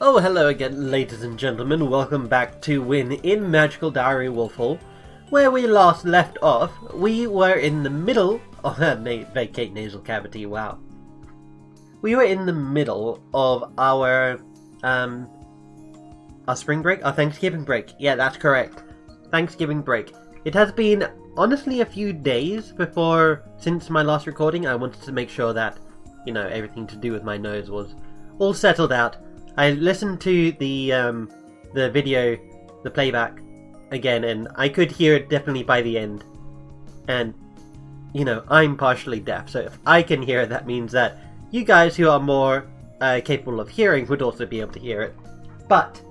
Oh, hello again, ladies and gentlemen. Welcome back to Wynn in Magical Diary Wolfhall. Where we last left off, we were in the middle of vacate nasal cavity. Wow. We were in the middle of our spring break, our Thanksgiving break. Yeah, that's correct. Thanksgiving break. It has been honestly a few days since my last recording. I wanted to make sure that, everything to do with my nose was all settled out. I listened to the video, the playback, again, and I could hear it definitely by the end. And, I'm partially deaf, so if I can hear it, that means that you guys who are more capable of hearing would also be able to hear it. But,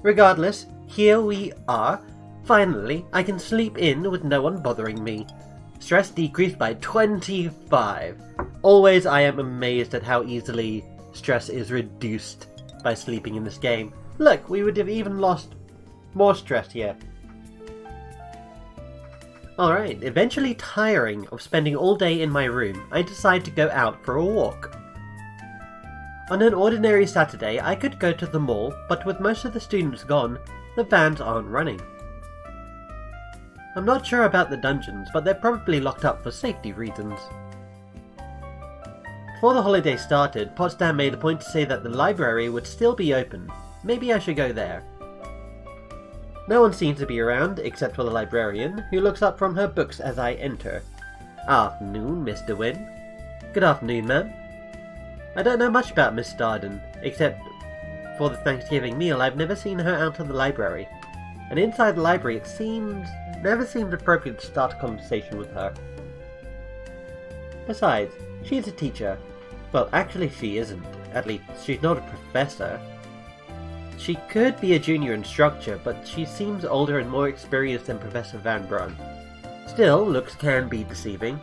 regardless, here we are. Finally, I can sleep in with no one bothering me. Stress decreased by 25. Always I am amazed at how easily stress is reduced by sleeping in this game. Look, we would have even lost more stress here. Alright, eventually tiring of spending all day in my room, I decide to go out for a walk. On an ordinary Saturday, I could go to the mall, but with most of the students gone, the vans aren't running. I'm not sure about the dungeons, but they're probably locked up for safety reasons. Before the holiday started, Potsdam made a point to say that the library would still be open. Maybe I should go there. No one seems to be around, except for the librarian, who looks up from her books as I enter. Afternoon, Mr. Wynn. Good afternoon, ma'am. I don't know much about Miss Darden, except for the Thanksgiving meal. I've never seen her out of the library. And inside the library it never seemed appropriate to start a conversation with her. Besides, she's a teacher. Well, actually she isn't. At least, she's not a professor. She could be a junior instructor, but she seems older and more experienced than Professor Van Brun. Still, looks can be deceiving.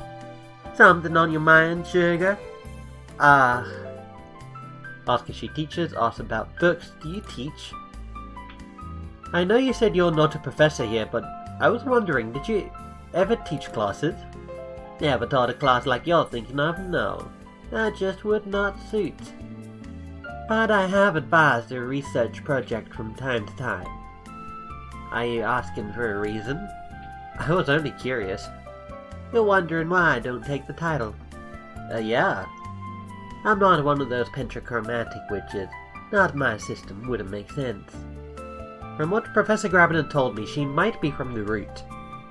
Something on your mind, sugar? Ask if she teaches, ask about books. Do you teach? I know you said you're not a professor here, but I was wondering, did you ever teach classes? Never taught a class like you're thinking of, no. That just would not suit. But I have advised a research project from time to time. Are you asking for a reason? I was only curious. You're wondering why I don't take the title? Yeah. I'm not one of those pentrachromatic witches. Not my system, wouldn't make sense. From what Professor Grabban told me, she might be from the root.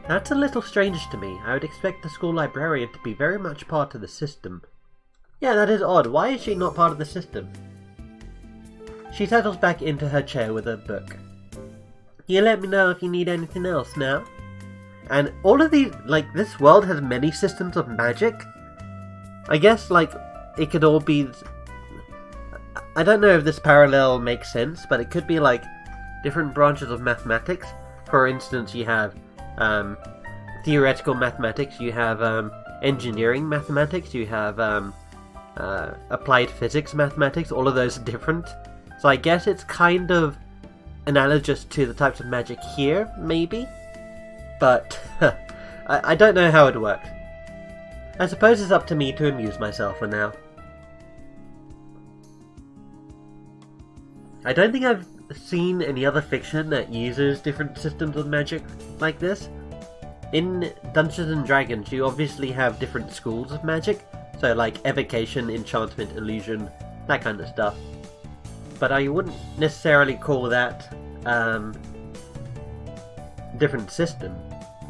That's a little strange to me. I would expect the school librarian to be very much part of the system. Yeah, that is odd. Why is she not part of the system? She settles back into her chair with her book. You let me know if you need anything else now. And all of these, this world has many systems of magic. I guess, it could all be... I don't know if this parallel makes sense, but it could be, different branches of mathematics. For instance, you have theoretical mathematics, you have engineering mathematics, you have applied physics mathematics. All of those are different. So I guess it's kind of analogous to the types of magic here, maybe? But I don't know how it works. I suppose it's up to me to amuse myself for now. I don't think I've seen any other fiction that uses different systems of magic like this. In Dungeons and Dragons, you obviously have different schools of magic, so evocation, enchantment, illusion, that kind of stuff. But I wouldn't necessarily call that different system.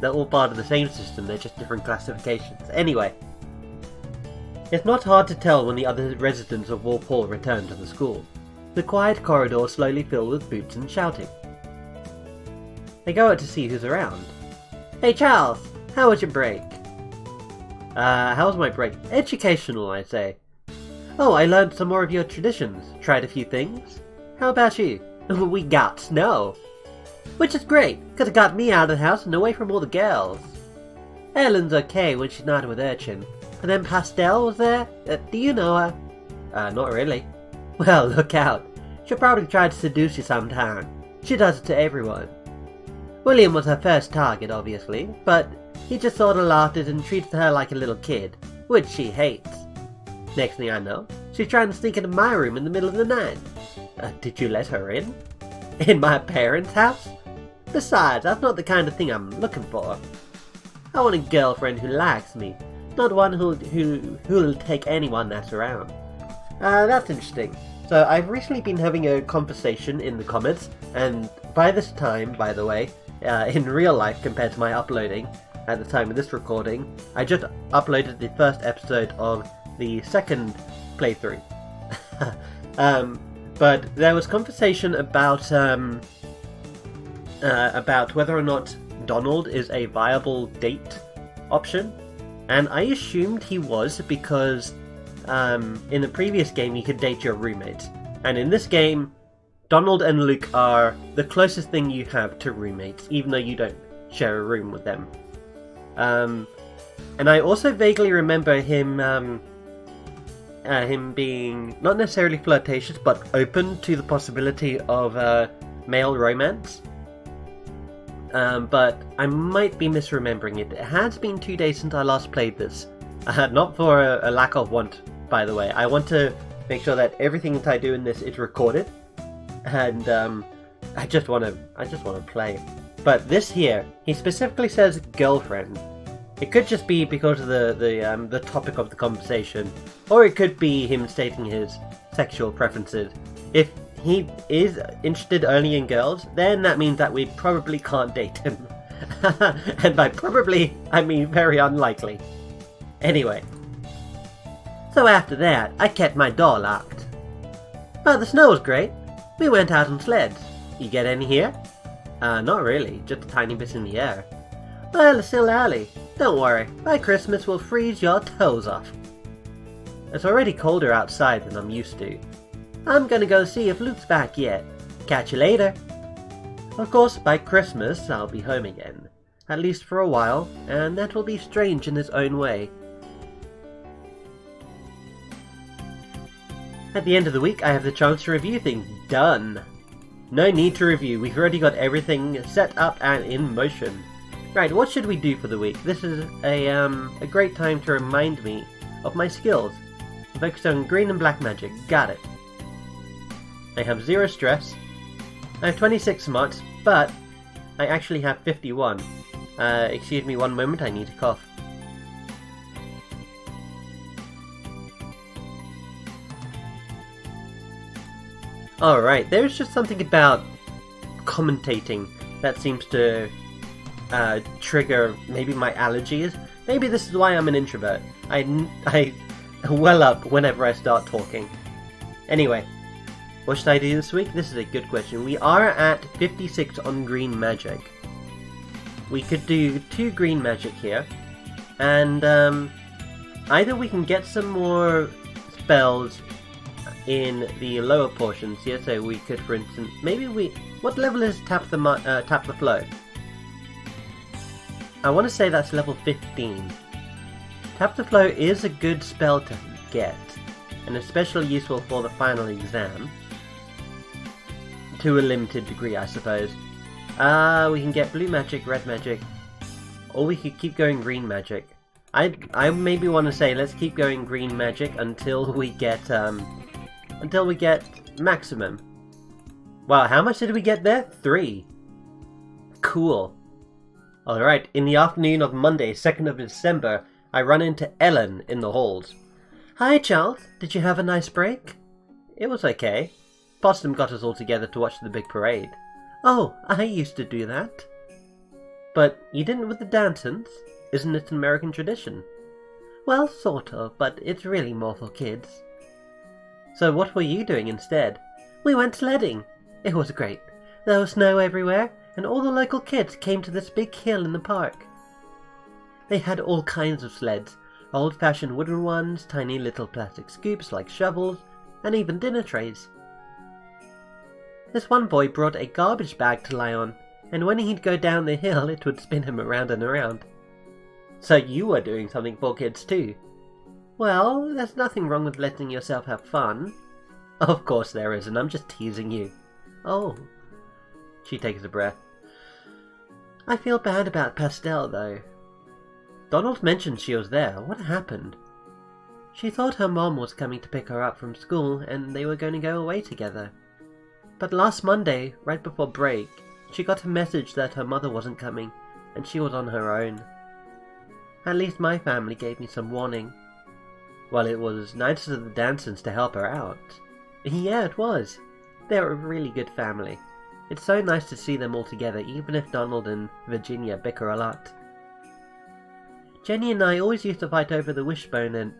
They're all part of the same system, they're just different classifications. Anyway, it's not hard to tell when the other residents of Wolfhall return to the school. The quiet corridor slowly filled with boots and shouting. I go out to see who's around. Hey Charles, how was your break? How was my break? Educational, I say. Oh, I learned some more of your traditions. Tried a few things. How about you? We got snow. Which is great, cause it got me out of the house and away from all the girls. Ellen's okay when she's not with Urchin. And then Pastel was there? Do you know her? Not really. Well, look out. She'll probably try to seduce you sometime. She does it to everyone. William was her first target, obviously, but he just sort of laughed at it and treats her like a little kid, which she hates. Next thing I know, she's trying to sneak into my room in the middle of the night. Did you let her in? In my parents' house? Besides, that's not the kind of thing I'm looking for. I want a girlfriend who likes me, not one who'll take anyone that's around. That's interesting. So I've recently been having a conversation in the comments, and by this time, by the way, in real life compared to my uploading at the time of this recording, I just uploaded the first episode of the second playthrough. But there was conversation about whether or not Donald is a viable date option, and I assumed he was because in the previous game you could date your roommates, and in this game Donald and Luke are the closest thing you have to roommates, even though you don't share a room with them. And I also vaguely remember him being not necessarily flirtatious, but open to the possibility of male romance. But I might be misremembering it. It has been 2 days since I last played this. Not for a lack of want, by the way. I want to make sure that everything that I do in this is recorded, and I just want to play. But this here, he specifically says girlfriend. It could just be because of the topic of the conversation, or it could be him stating his sexual preferences. If he is interested only in girls, then that means that we probably can't date him. And by probably, I mean very unlikely. Anyway. So after that, I kept my door locked. But the snow was great. We went out on sleds. You get any here? Not really, just a tiny bit in the air. Well, it's still early. Don't worry, by Christmas we'll freeze your toes off. It's already colder outside than I'm used to. I'm gonna go see if Luke's back yet. Catch you later. Of course, by Christmas I'll be home again. At least for a while, and that will be strange in its own way. At the end of the week, I have the chance to review things. Done! No need to review, we've already got everything set up and in motion. Right, what should we do for the week? This is a great time to remind me of my skills. I'm focused on green and black magic. Got it. I have 0 stress. I have 26 smarts, but I actually have 51. Excuse me one moment, I need to cough. Alright, there's just something about commentating that seems to trigger maybe my allergies. Maybe this is why I'm an introvert. I well up whenever I start talking. Anyway, what should I do this week? This is a good question. We are at 56 on green magic. We could do 2 green magic here, and either we can get some more spells in the lower portions here. So we could, for instance, what level is tap the flow? I want to say that's level 15. Tap the Flow is a good spell to get, and especially useful for the final exam. To a limited degree, I suppose. We can get blue magic, red magic, or we could keep going green magic. I maybe want to say let's keep going green magic until we get maximum. Wow, how much did we get there? 3. Cool. Alright, in the afternoon of Monday, 2nd of December, I run into Ellen in the halls. Hi, Charles. Did you have a nice break? It was okay. Possum got us all together to watch the big parade. Oh, I used to do that. But you didn't with the Dantons? Isn't it an American tradition? Well, sort of, but it's really more for kids. So what were you doing instead? We went sledding. It was great. There was snow everywhere, and all the local kids came to this big hill in the park. They had all kinds of sleds, old-fashioned wooden ones, tiny little plastic scoops like shovels, and even dinner trays. This one boy brought a garbage bag to lie on, and when he'd go down the hill it would spin him around and around. So you were doing something for kids too. Well, there's nothing wrong with letting yourself have fun. Of course there isn't, I'm just teasing you. Oh. She takes a breath. I feel bad about Pastel, though. Donald mentioned she was there. What happened? She thought her mom was coming to pick her up from school, and they were going to go away together. But last Monday, right before break, she got a message that her mother wasn't coming, and she was on her own. At least my family gave me some warning. Well, it was nice of the Dansons to help her out. Yeah, it was. They're a really good family. It's so nice to see them all together, even if Donald and Virginia bicker a lot. Jenny and I always used to fight over the wishbone and...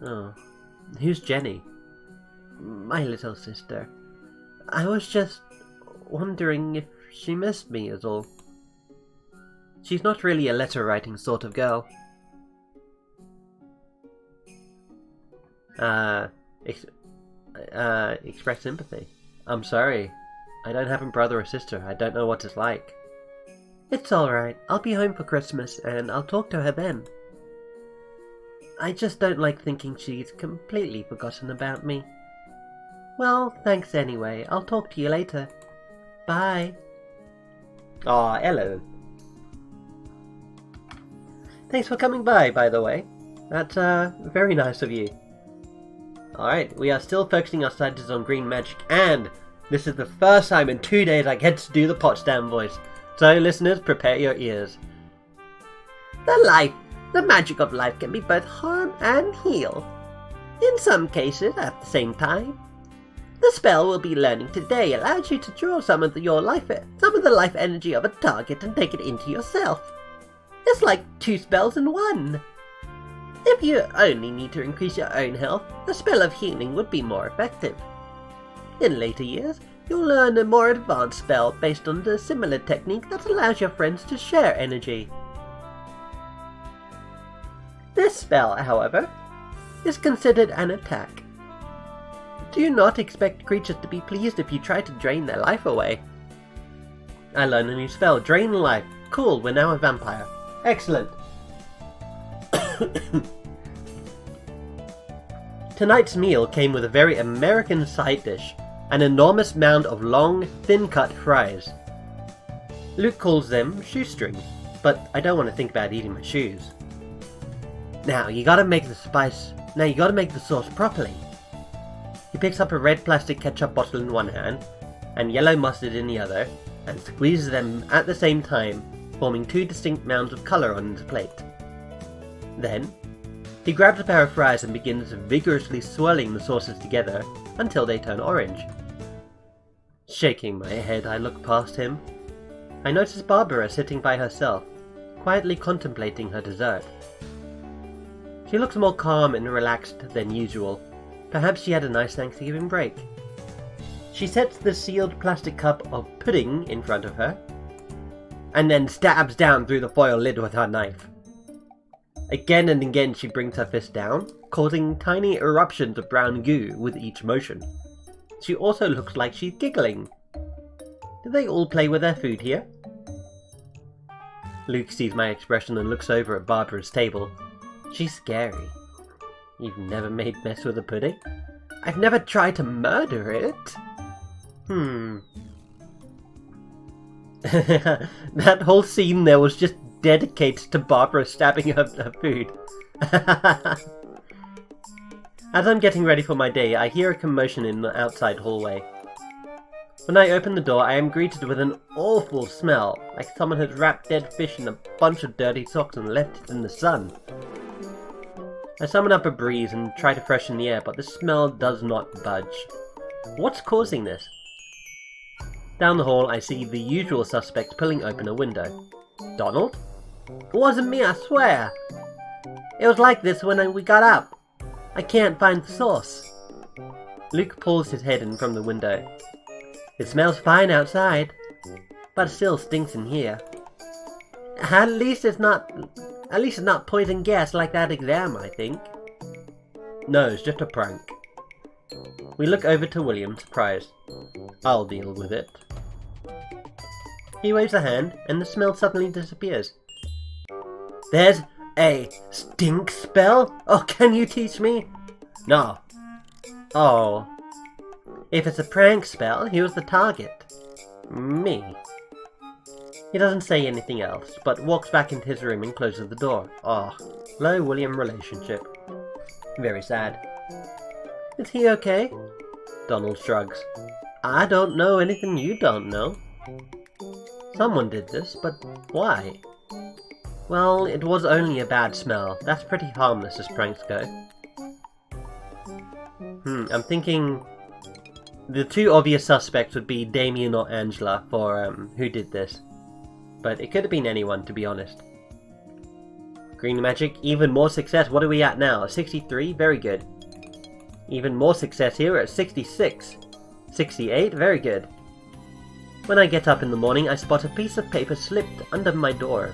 Oh, who's Jenny? My little sister. I was just wondering if she missed me is all. She's not really a letter-writing sort of girl. Express sympathy. I'm sorry. I don't have a brother or sister. I don't know what it's like. It's alright. I'll be home for Christmas and I'll talk to her then. I just don't like thinking she's completely forgotten about me. Well, thanks anyway. I'll talk to you later. Bye. Aw, hello. Thanks for coming by the way. That's, very nice of you. Alright, we are still focusing our studies on green magic, and this is the first time in 2 days I get to do the Potsdam voice. So, listeners, prepare your ears. The magic of life can be both harm and heal. In some cases, at the same time. The spell we'll be learning today allows you to draw some of the life energy of a target and take it into yourself. It's like 2 spells in 1. If you only need to increase your own health, the spell of healing would be more effective. In later years, you'll learn a more advanced spell based on the similar technique that allows your friends to share energy. This spell, however, is considered an attack. Do not expect creatures to be pleased if you try to drain their life away. I learned a new spell, Drain Life. Cool, we're now a vampire. Excellent. Tonight's meal came with a very American side dish, an enormous mound of long, thin-cut fries. Luke calls them shoestring, but I don't want to think about eating my shoes. Now you gotta make the sauce properly. He picks up a red plastic ketchup bottle in one hand, and yellow mustard in the other, and squeezes them at the same time, forming 2 distinct mounds of colour on his plate. Then, he grabs a pair of fries and begins vigorously swirling the sauces together until they turn orange. Shaking my head, I look past him. I notice Barbara sitting by herself, quietly contemplating her dessert. She looks more calm and relaxed than usual. Perhaps she had a nice Thanksgiving break. She sets the sealed plastic cup of pudding in front of her, and then stabs down through the foil lid with her knife. Again and again she brings her fist down, causing tiny eruptions of brown goo with each motion. She also looks like she's giggling. Do they all play with their food here? Luke sees my expression and looks over at Barbara's table. She's scary. You've never made mess with a pudding? I've never tried to murder it. That whole scene there was just dedicated to Barbara stabbing her food. As I'm getting ready for my day, I hear a commotion in the outside hallway. When I open the door, I am greeted with an awful smell, like someone had wrapped dead fish in a bunch of dirty socks and left it in the sun. I summon up a breeze and try to freshen the air, but the smell does not budge. What's causing this? Down the hall, I see the usual suspect pulling open a window. Donald? It wasn't me, I swear! It was like this when we got up. I can't find the source. Luke pulls his head in from the window. It smells fine outside, but it still stinks in here. At least it's not poison gas like that exam, I think. No, it's just a prank. We look over to William, surprised. I'll deal with it. He waves a hand, and the smell suddenly disappears. There's a stink spell? Oh, can you teach me? No. Oh. If it's a prank spell, who's the target? Me. He doesn't say anything else, but walks back into his room and closes the door. Oh, low William relationship. Very sad. Is he okay? Donald shrugs. I don't know anything you don't know. Someone did this, but why? Well, it was only a bad smell. That's pretty harmless as pranks go. I'm thinking the two obvious suspects would be Damien or Angela for who did this. But it could have been anyone, to be honest. Green magic, even more success. What are we at now? 63? Very good. Even more success here, we're at 66. 68? Very good. When I get up in the morning, I spot a piece of paper slipped under my door.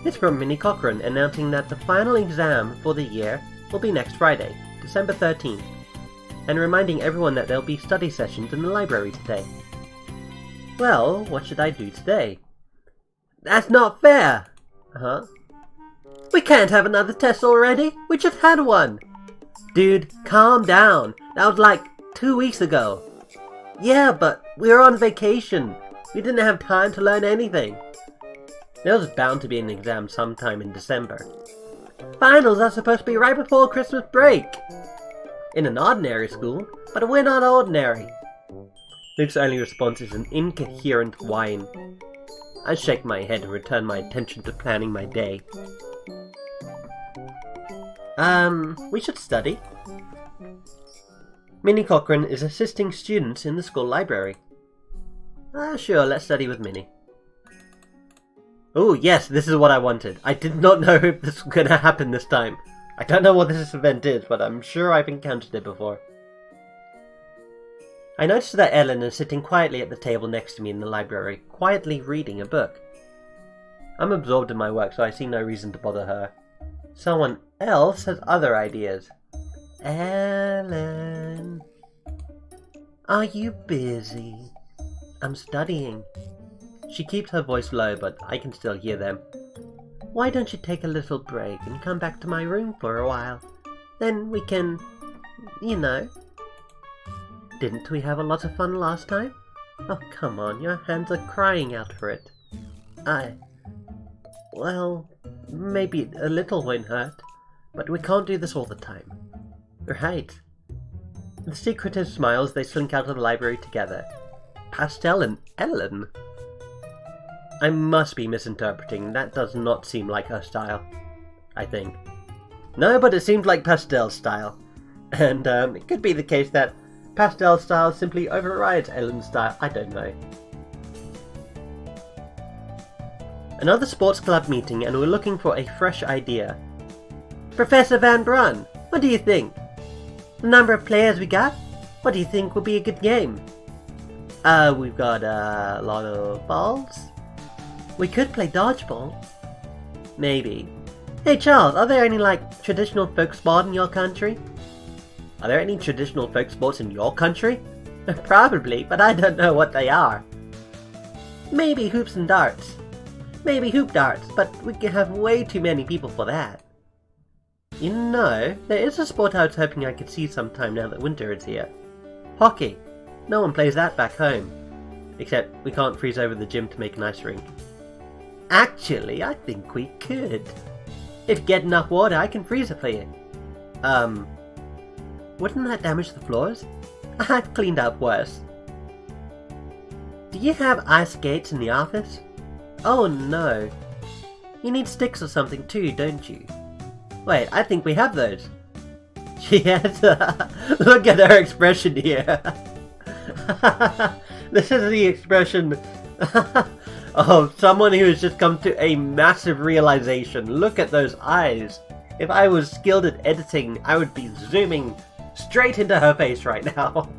It's from Minnie Cochran, announcing that the final exam for the year will be next Friday, December 13th, and reminding everyone that there'll be study sessions in the library today. Well, what should I do today? That's not fair! Huh? We can't have another test already! We just had one! Dude, calm down. That was like 2 weeks ago. Yeah, but we were on vacation. We didn't have time to learn anything. There was bound to be an exam sometime in December. Finals are supposed to be right before Christmas break. In an ordinary school, but we're not ordinary. Luke's only response is an incoherent whine. I shake my head and return my attention to planning my day. We should study. Minnie Cochran is assisting students in the school library. Sure, let's study with Minnie. Oh, yes, this is what I wanted. I did not know if this was going to happen this time. I don't know what this event is, but I'm sure I've encountered it before. I noticed that Ellen is sitting quietly at the table next to me in the library, quietly reading a book. I'm absorbed in my work, so I see no reason to bother her. Someone else has other ideas. Ellen, are you busy? I'm studying. She keeps her voice low, but I can still hear them. Why don't you take a little break and come back to my room for a while? Then we can, you know. Didn't we have a lot of fun last time? Oh, come on, your hands are crying out for it. Well, maybe a little won't hurt, but we can't do this all the time. Right. With secretive smiles, they slink out of the library together. Pastel and Ellen? I must be misinterpreting. That does not seem like her style, I think. No, but it seems like Pastel's style. And it could be the case that Pastel's style simply overrides Ellen's style. I don't know. Another sports club meeting, and we're looking for a fresh idea. Professor Van Brun, what do you think? The number of players we got? What do you think will be a good game? We've got a lot of balls. We could play dodgeball. Maybe. Hey Charles, are there any, traditional folk sport in your country? Are there any traditional folk sports in your country? Probably, but I don't know what they are. Maybe hoops and darts. Maybe hoop darts, but we can have way too many people for that. You know, there is a sport I was hoping I could see sometime now that winter is here. Hockey. No one plays that back home. Except we can't freeze over the gym to make an ice rink. Actually, I think we could. If you get enough water, I can freeze it for you. Wouldn't that damage the floors? I've cleaned up worse. Do you have ice skates in the office? Oh no. You need sticks or something too, don't you? Wait, I think we have those. Yes, look at her expression here. This is the expression of someone who has just come to a massive realization. Look at those eyes. If I was skilled at editing, I would be zooming straight into her face right now.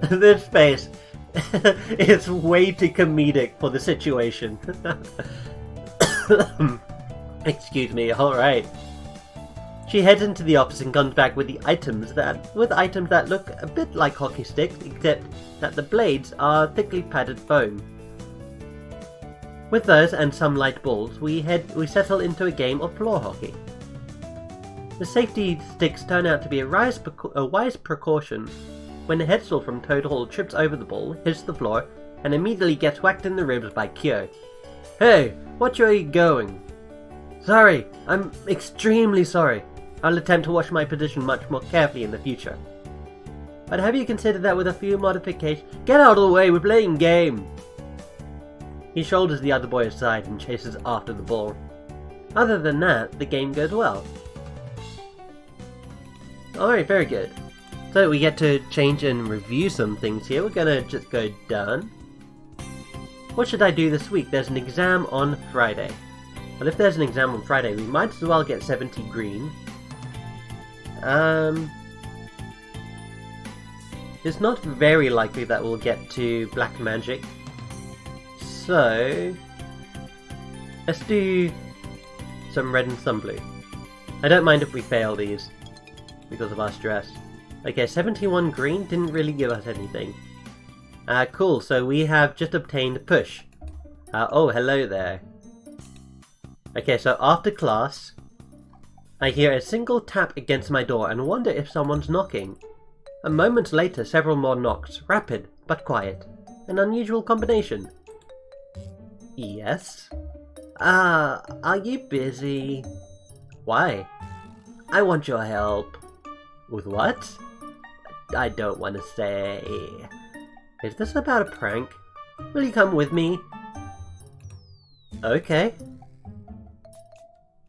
This face is way too comedic for the situation. Excuse me, alright. She heads into the office and comes back with items that look a bit like hockey sticks, except that the blades are thickly padded foam. With those and some light balls, we settle into a game of floor hockey. The safety sticks turn out to be a wise precaution when the Hetzel from Toad Hall trips over the ball, hits the floor, and immediately gets whacked in the ribs by Kyo. Hey, watch where you're going. Sorry, I'm extremely sorry. I'll attempt to watch my position much more carefully in the future. But have you considered that with a few modifications? Get out of the way, we're playing game! He shoulders the other boy aside and chases after the ball. Other than that, the game goes well. Alright, very good. So we get to change and review some things here. We're gonna just go done. What should I do this week? There's an exam on Friday. Well, if there's an exam on Friday, we might as well get 70 green. It's not very likely that we'll get to black magic. So let's do some red and some blue. I don't mind if we fail these because of our stress. Okay, 71 green didn't really give us anything. Cool, so we have just obtained push. Oh, hello there. Okay, so after class, I hear a single tap against my door and wonder if someone's knocking. A moment later, several more knocks. Rapid, but quiet. An unusual combination. Yes? Are you busy? Why? I want your help. With what? I don't want to say. Is this about a prank? Will you come with me? Okay.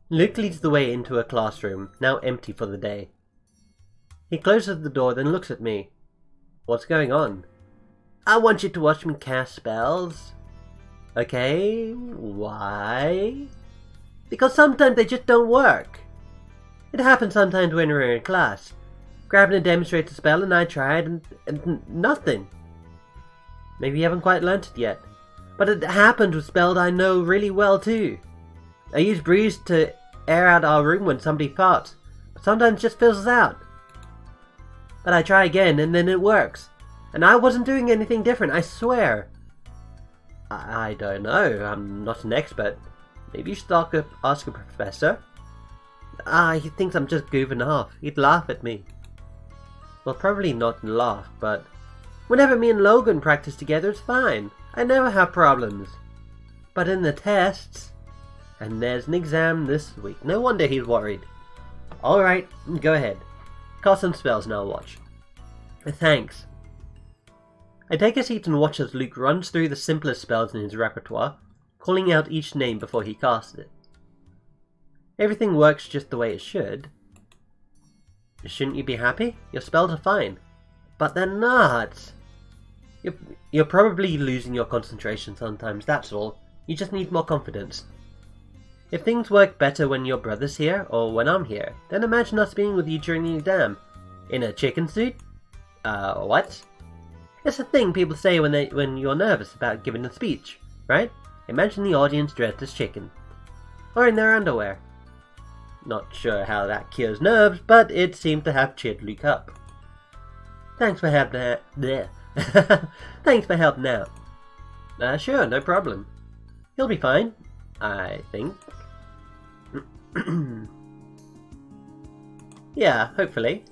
Luke leads the way into a classroom, now empty for the day. He closes the door, then looks at me. What's going on? I want you to watch me cast spells. Okay, why? Because sometimes they just don't work. It happens sometimes when we're in class. Grabner demonstrates a spell and I tried and nothing. Maybe you haven't quite learnt it yet. But it happens with spells I know really well too. I use breeze to air out our room when somebody farts, but sometimes it just fizzles out. But I try again and then it works. And I wasn't doing anything different, I swear. I don't know, I'm not an expert. Maybe you should ask a professor? He thinks I'm just goofing off. He'd laugh at me. Well, probably not laugh, but whenever me and Logan practice together, it's fine. I never have problems. But in the tests, and there's an exam this week. No wonder he's worried. Alright, go ahead. Cast some spells and I'll watch. Thanks. I take a seat and watch as Luke runs through the simplest spells in his repertoire, calling out each name before he casts it. Everything works just the way it should. Shouldn't you be happy? Your spells are fine. But they're not. You're probably losing your concentration sometimes, that's all. You just need more confidence. If things work better when your brother's here, or when I'm here, then imagine us being with you during the exam. In a chicken suit? What? It's a thing people say when you're nervous about giving a speech, right? Imagine the audience dressed as chicken. Or in their underwear. Not sure how that cures nerves, but it seemed to have cheered Luke up. Thanks for helping out. Thanks for helping out. Sure, no problem. He'll be fine, I think. Yeah, hopefully.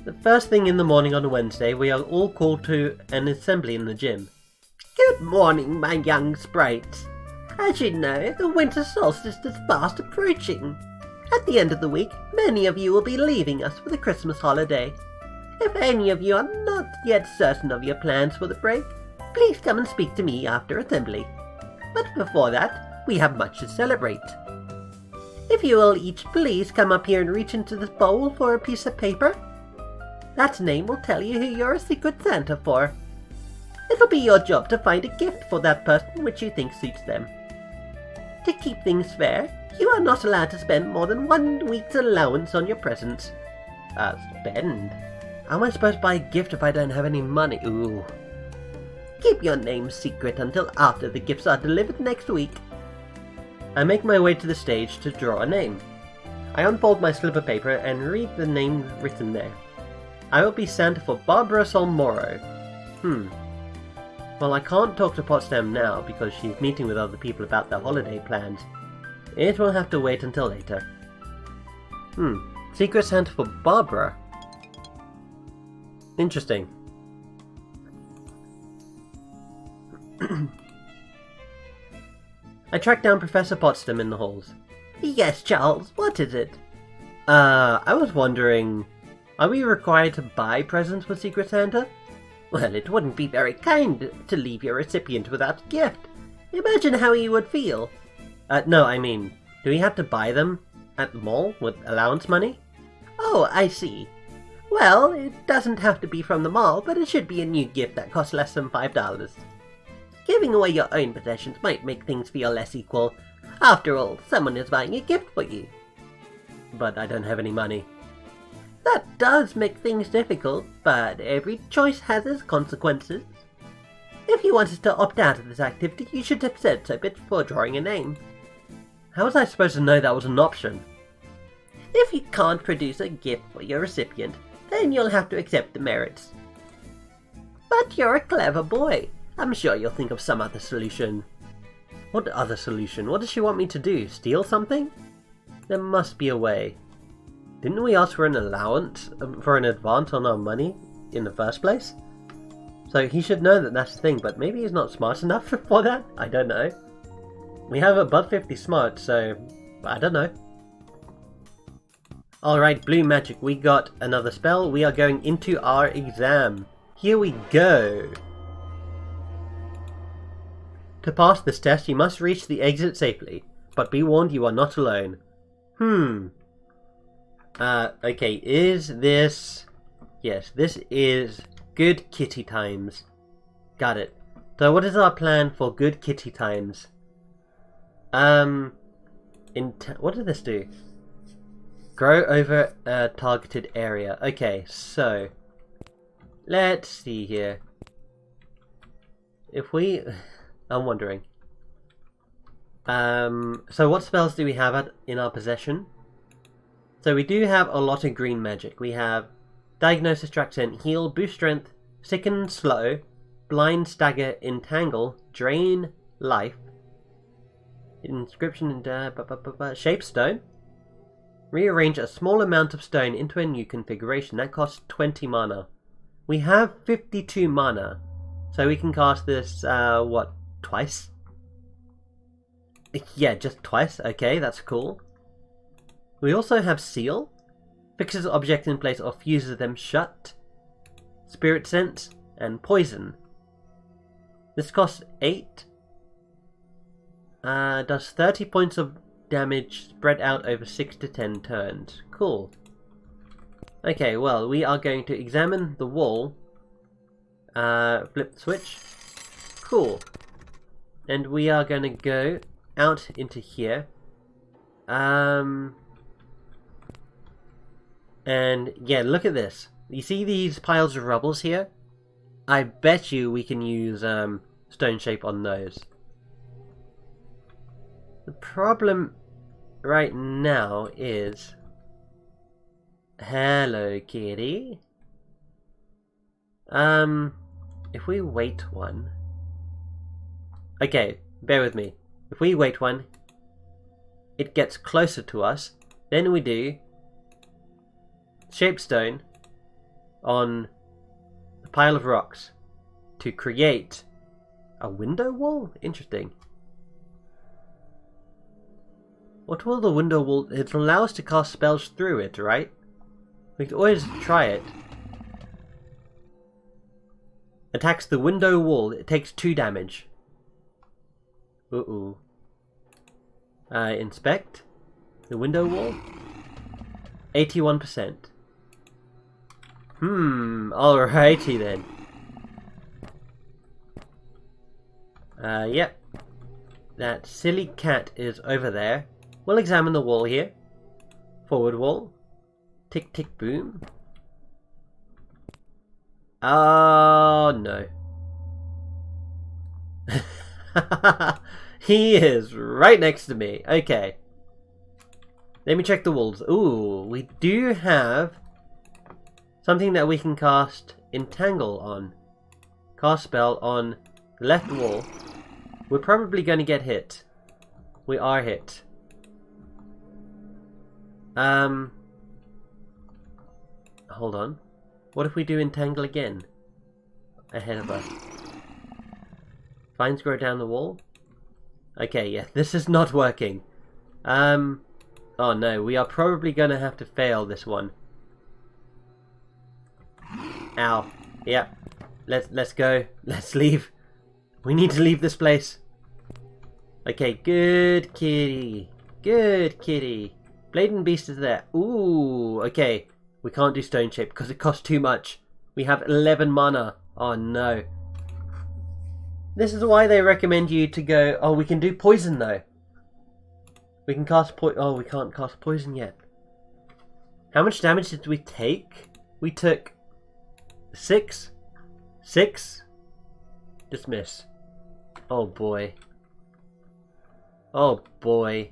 The first thing in the morning on a Wednesday, we are all called to an assembly in the gym. Good morning, my young sprites. As you know, the winter solstice is fast approaching. At the end of the week, many of you will be leaving us for the Christmas holiday. If any of you are not yet certain of your plans for the break, please come and speak to me after assembly. But before that, we have much to celebrate. If you will each please come up here and reach into this bowl for a piece of paper. That name will tell you who you're a secret Santa for. It'll be your job to find a gift for that person which you think suits them. To keep things fair, you are not allowed to spend more than 1 week's allowance on your presents. Spend? How am I supposed to buy a gift if I don't have any money? Ooh. Keep your name secret until after the gifts are delivered next week. I make my way to the stage to draw a name. I unfold my slip of paper and read the name written there. I will be Santa for Barbara Solmoro. Well, I can't talk to Potsdam now because she's meeting with other people about their holiday plans. It will have to wait until later. Secret Santa for Barbara? Interesting. I track down Professor Potsdam in the halls. Yes, Charles, what is it? I was wondering, Are we required to buy presents for Secret Santa? Well, it wouldn't be very kind to leave your recipient without a gift. Imagine how he would feel. No, I mean, do we have to buy them at the mall with allowance money? Oh, I see. Well, it doesn't have to be from the mall, but it should be a new gift that costs less than $5. Giving away your own possessions might make things feel less equal. After all, someone is buying a gift for you. But I don't have any money. That does make things difficult, but every choice has its consequences. If you wanted to opt out of this activity, you should have said so before drawing a name. How was I supposed to know that was an option? If you can't produce a gift for your recipient, then you'll have to accept the merits. But you're a clever boy. I'm sure you'll think of some other solution. What other solution? What does she want me to do? Steal something? There must be a way. Didn't we ask for an allowance, for an advance on our money in the first place? So he should know that that's the thing, but maybe he's not smart enough for that? I don't know. We have above 50 smart, so I don't know. Alright, blue magic, we got another spell. We are going into our exam. Here we go. To pass this test, you must reach the exit safely, but be warned you are not alone. Okay, is this... Yes, this is Good Kitty Times. Got it. So what is our plan for Good Kitty Times? What did this do? Grow over a targeted area. Okay, so... Let's see here. If we... I'm wondering. So what spells do we have in our possession? So we do have a lot of green magic. We have Diagnosis, Track Heal, Boost Strength, Sicken, Slow, Blind, Stagger, Entangle, Drain, Life, Inscription, and Shape Stone. Rearrange a small amount of stone into a new configuration. That costs 20 mana. We have 52 mana. So we can cast this, what, twice? Yeah, just twice. Okay, that's cool. We also have Seal. Fixes objects in place or fuses them shut. Spirit Sense and Poison. This costs 8. Does 30 points of damage spread out over 6 to 10 turns. Cool. Okay, well, we are going to examine the wall. Flip the switch. Cool. And we are going to go out into here. And yeah, look at this. You see these piles of rubbles here? I bet you we can use stone shape on those. The problem right now is... Hello, kitty. If we wait one... Okay, bear with me. If we wait one, it gets closer to us. Then we do shape stone on the pile of rocks to create a window wall? Interesting. What will the window wall... It'll allow us to cast spells through it, right? We can always try it. Attacks the window wall. It takes 2 damage. Uh-oh. Inspect the window wall. 81%. Alrighty then. Yep. That silly cat is over there. We'll examine the wall here. Forward wall. Tick tick boom. Oh no. He is right next to me. Okay. Let me check the walls. Ooh, we do have something that we can cast Entangle on. Cast spell on the left wall. We're probably going to get hit. We are hit. Hold on. What if we do Entangle again? Ahead of us. Vines grow down the wall? Okay, yeah, this is not working. Oh no, we are probably going to have to fail this one. Ow. Yep. Let's go. Let's leave. We need to leave this place. Okay, good kitty. Good kitty. Blade and Beast is there. Ooh, okay. We can't do Stone Shape because it costs too much. We have 11 mana. Oh no. This is why they recommend you to go... Oh, we can do Poison though. We can cast Oh, we can't cast Poison yet. How much damage did we take? We took 6? 6? Dismiss. Oh boy. Oh boy.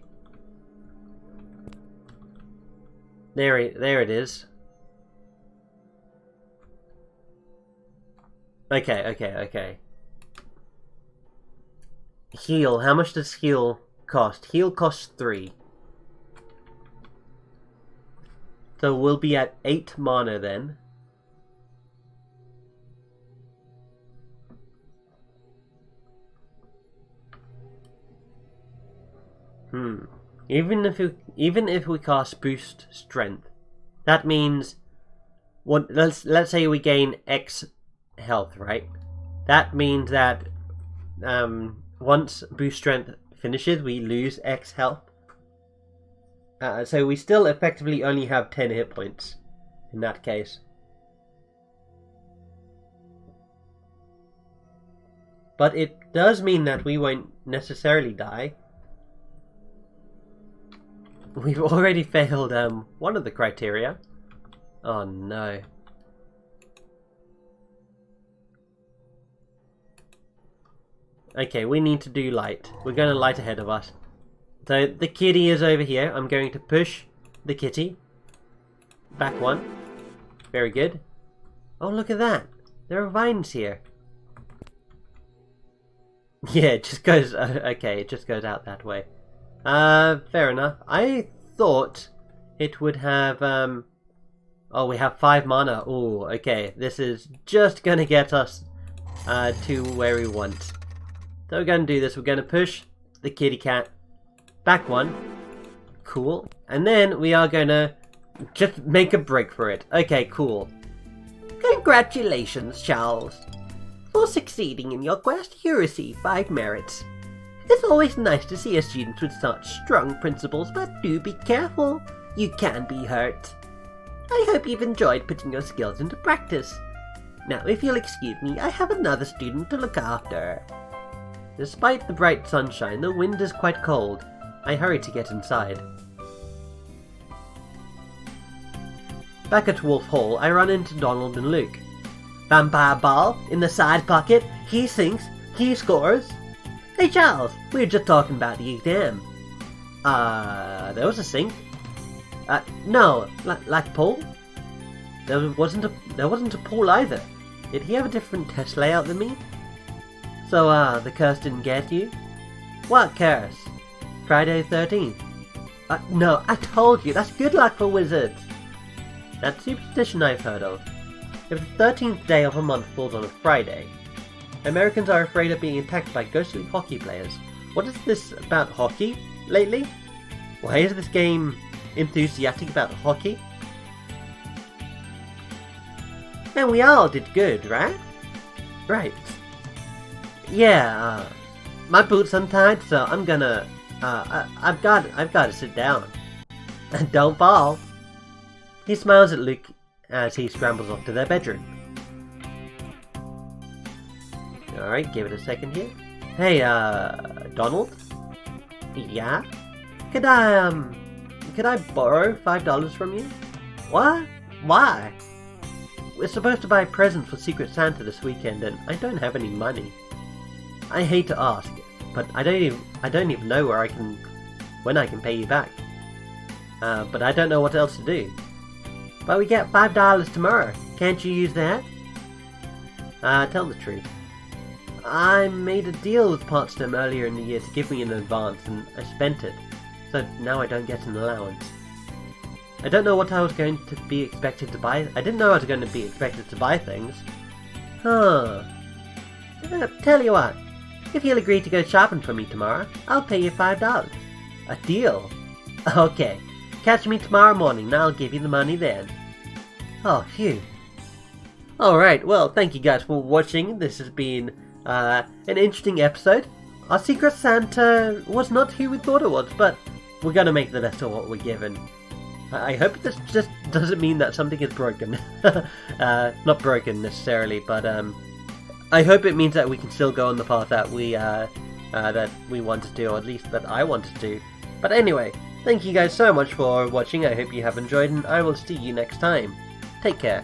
There it is. Okay. Heal. How much does heal cost? Heal costs 3. So we'll be at 8 mana then. Even if we cast Boost Strength, that means let's say we gain X health, right? That means that once Boost Strength finishes, we lose X health. So we still effectively only have 10 hit points in that case. But it does mean that we won't necessarily die. We've already failed one of the criteria. Oh no. Okay, we need to do light. We're going to light ahead of us. So the kitty is over here. I'm going to push the kitty. Back 1. Very good. Oh, look at that. There are vines here. Yeah, it just goes... okay, it just goes out that way. Fair enough. I thought it would have... Oh, we have 5 mana. Oh, okay. This is just going to get us to where we want. So we're going to do this. We're going to push the kitty cat. Back 1. Cool. And then we are going to just make a break for it. Okay, cool. Congratulations, Charles. For succeeding in your quest, you receive 5 merits. It's always nice to see a student with such strong principles, but do be careful. You can be hurt. I hope you've enjoyed putting your skills into practice. Now, if you'll excuse me, I have another student to look after. Despite the bright sunshine, the wind is quite cold. I hurry to get inside. Back at Wolf Hall, I run into Donald and Luke. Vampire ball in the side pocket. He sinks. He scores. Hey Charles, we were just talking about the exam. There was a sink. No, like pool. There wasn't a pool either. Did he have a different test layout than me? So, the curse didn't get you? What curse? Friday the 13th. No, I told you, that's good luck for wizards. That's superstition I've heard of. If the 13th day of a month falls on a Friday, Americans are afraid of being attacked by ghostly hockey players. What is this about hockey lately? Why is this game enthusiastic about hockey? And we all did good, right? Right. Yeah, my boot's untied, so I'm gonna, I've got to sit down. Don't fall. He smiles at Luke as he scrambles off to their bedroom. Alright, give it a second here. Hey, Donald? Yeah? Could I borrow $5 from you? What? Why? We're supposed to buy a present for Secret Santa this weekend and I don't have any money. I hate to ask, but I don't even know when I can pay you back. But I don't know what else to do. But we get $5 tomorrow. Can't you use that? Tell the truth. I made a deal with Potsdam earlier in the year to give me an advance, and I spent it. So now I don't get an allowance. I don't know what I was going to be expected to buy. I didn't know I was going to be expected to buy things. Huh. Tell you what. If you'll agree to go shopping for me tomorrow, I'll pay you $5. A deal? Okay. Catch me tomorrow morning and I'll give you the money then. Oh, phew. Alright, well, thank you guys for watching. This has been an interesting episode. Our Secret Santa was not who we thought it was, but we're gonna make the best of what we're given. I hope this just doesn't mean that something is broken. Not broken necessarily, but I hope it means that we can still go on the path that we want to do, or at least that I want to do. But anyway, thank you guys so much for watching. I hope you have enjoyed, and I will see you next time. Take care.